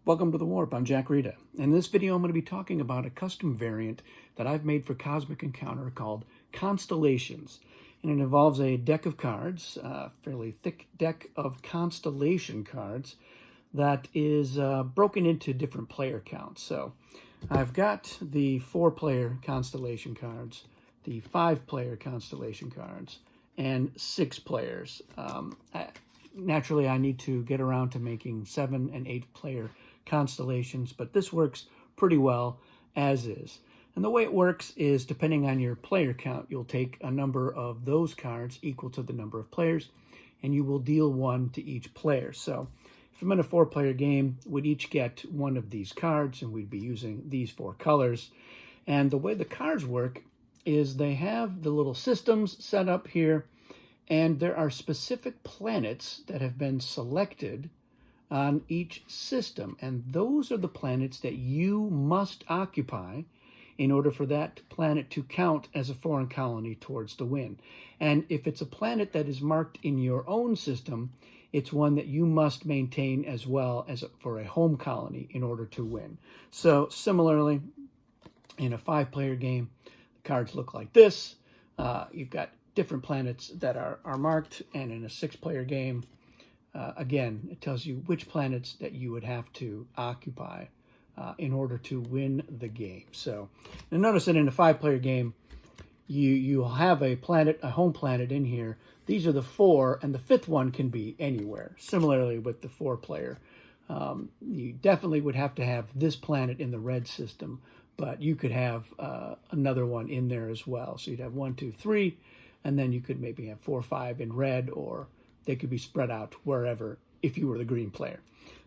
Welcome to the Warp. I'm Jack Rita. In this video, I'm going to be talking about a custom variant that I've made for Cosmic Encounter called Constellations. And it involves a deck of cards, a fairly thick deck of constellation cards that is broken into different player counts. So I've got the 4-player constellation cards, the 5-player constellation cards, and 6 players. Naturally, I need to get around to making 7- and 8-player constellations, but this works pretty well as is. And the way it works is, depending on your player count, you'll take a number of those cards equal to the number of players, and you will deal 1 to each player. So if I'm in a 4-player game, we'd each get 1 of these cards, and we'd be using these 4 colors. And the way the cards work is they have the little systems set up here, and there are specific planets that have been selected on each system. And those are the planets that you must occupy in order for that planet to count as a foreign colony towards the win. And if it's a planet that is marked in your own system, it's one that you must maintain as well as for a home colony in order to win. So similarly, in a 5-player game, the cards look like this. You've got different planets that are marked, and in a 6-player game, again, it tells you which planets that you would have to occupy in order to win the game. So, and notice that in a 5-player game, you'll have a planet, a home planet in here. These are the 4, and the 5th one can be anywhere. Similarly with the 4-player, you definitely would have to have this planet in the red system, but you could have another one in there as well. So you'd have 1, 2, 3, and then you could maybe have 4, 5 in red, or they could be spread out wherever if you were the green player.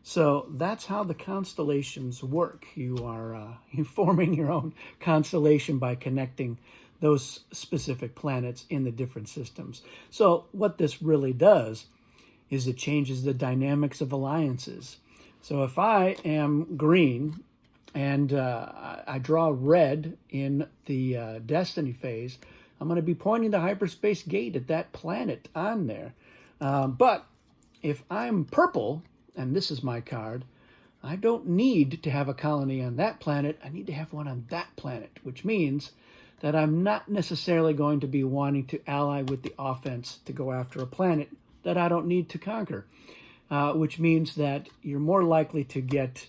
So that's how the constellations work. You are you're forming your own constellation by connecting those specific planets in the different systems. So what this really does is it changes the dynamics of alliances. So if I am green and I draw red in the Destiny phase, I'm going to be pointing the hyperspace gate at that planet on there. But if I'm purple, and this is my card, I don't need to have a colony on that planet. I need to have one on that planet, which means that I'm not necessarily going to be wanting to ally with the offense to go after a planet that I don't need to conquer, which means that you're more likely to get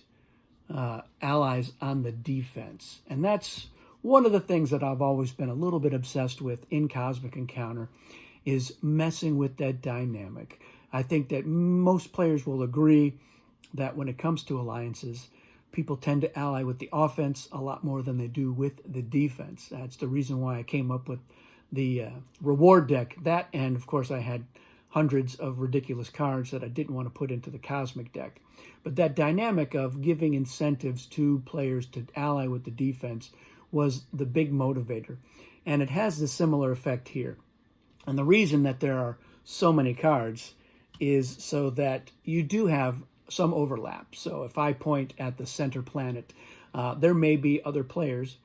allies on the defense. And that's one of the things that I've always been a little bit obsessed with in Cosmic Encounter, is messing with that dynamic. I think that most players will agree that when it comes to alliances, people tend to ally with the offense a lot more than they do with the defense. That's the reason why I came up with the reward deck. That, and of course I had hundreds of ridiculous cards that I didn't want to put into the Cosmic deck. But that dynamic of giving incentives to players to ally with the defense was the big motivator. And it has the similar effect here. And the reason that there are so many cards is so that you do have some overlap. So if I point at the center planet, there may be other players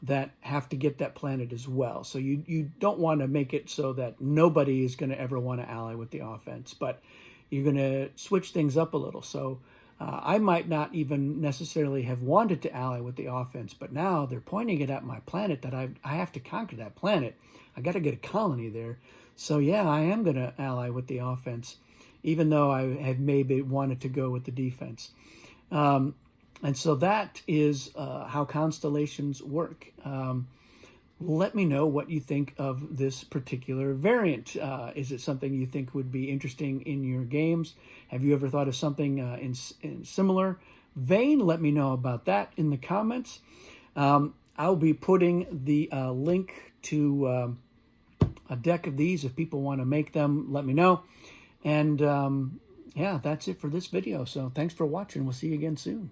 that have to get that planet as well. So you don't want to make it so that nobody is going to ever want to ally with the offense, but you're going to switch things up a little. So I might not even necessarily have wanted to ally with the offense, but now they're pointing it at my planet that I have to conquer that planet. I got to get a colony there. So yeah, I am going to ally with the offense, even though I had maybe wanted to go with the defense. And so that is how constellations work. Let me know what you think of this particular variant. Is it something you think would be interesting in your games? Have you ever thought of something in similar vein? Let me know about that in the comments. I'll be putting the link to a deck of these. If people want to make them, let me know. And yeah, that's it for this video. So thanks for watching. We'll see you again soon.